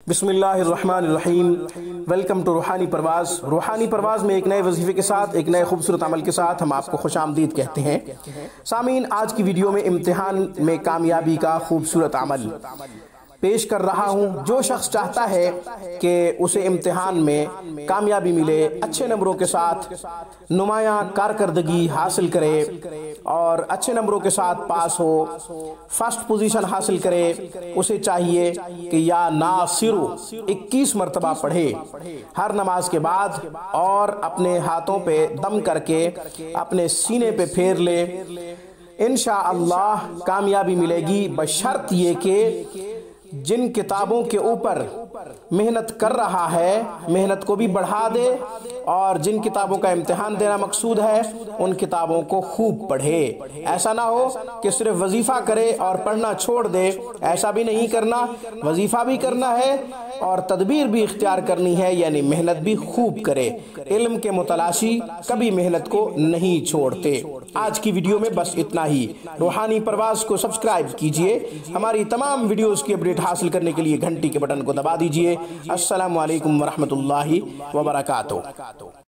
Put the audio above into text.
بسم اللہ الرحمن الرحیم۔ ویلکم ٹو روحانی پرواز۔ روحانی پرواز میں ایک نئے وظیفے کے ساتھ، ایک نئے خوبصورت عمل کے ساتھ ہم آپ کو خوش آمدید کہتے ہیں۔ سامعین، آج کی ویڈیو میں امتحان میں کامیابی کا خوبصورت عمل پیش کر رہا ہوں۔ جو شخص چاہتا ہے کہ اسے امتحان میں کامیابی ملے، اچھے نمبروں کے ساتھ نمایاں کارکردگی حاصل کرے اور اچھے نمبروں کے ساتھ پاس ہو، فرسٹ پوزیشن حاصل کرے، اسے چاہیے کہ یا ناصرو 21 مرتبہ پڑھے ہر نماز کے بعد، اور اپنے ہاتھوں پہ دم کر کے اپنے سینے پہ پھیر لے۔ انشاءاللہ کامیابی ملے گی، بشرط یہ کہ جن کتابوں کے اوپر محنت کر رہا ہے محنت کو بھی بڑھا دے، اور جن کتابوں کا امتحان دینا مقصود ہے ان کتابوں کو خوب پڑھے۔ ایسا نہ ہو کہ صرف وظیفہ کرے اور پڑھنا چھوڑ دے، ایسا بھی نہیں کرنا۔ وظیفہ بھی کرنا ہے اور تدبیر بھی اختیار کرنی ہے، یعنی محنت بھی خوب کرے۔ علم کے متلاشی کبھی محنت کو نہیں چھوڑتے۔ آج کی ویڈیو میں بس اتنا ہی۔ روحانی پرواز کو سبسکرائب کیجئے۔ ہماری تمام ویڈیوز کی اپڈیٹ حاصل کرنے کے لیے گھنٹی کے بٹن کو دبا دیجئے۔ السلام علیکم ورحمۃ اللہ وبرکاتہ۔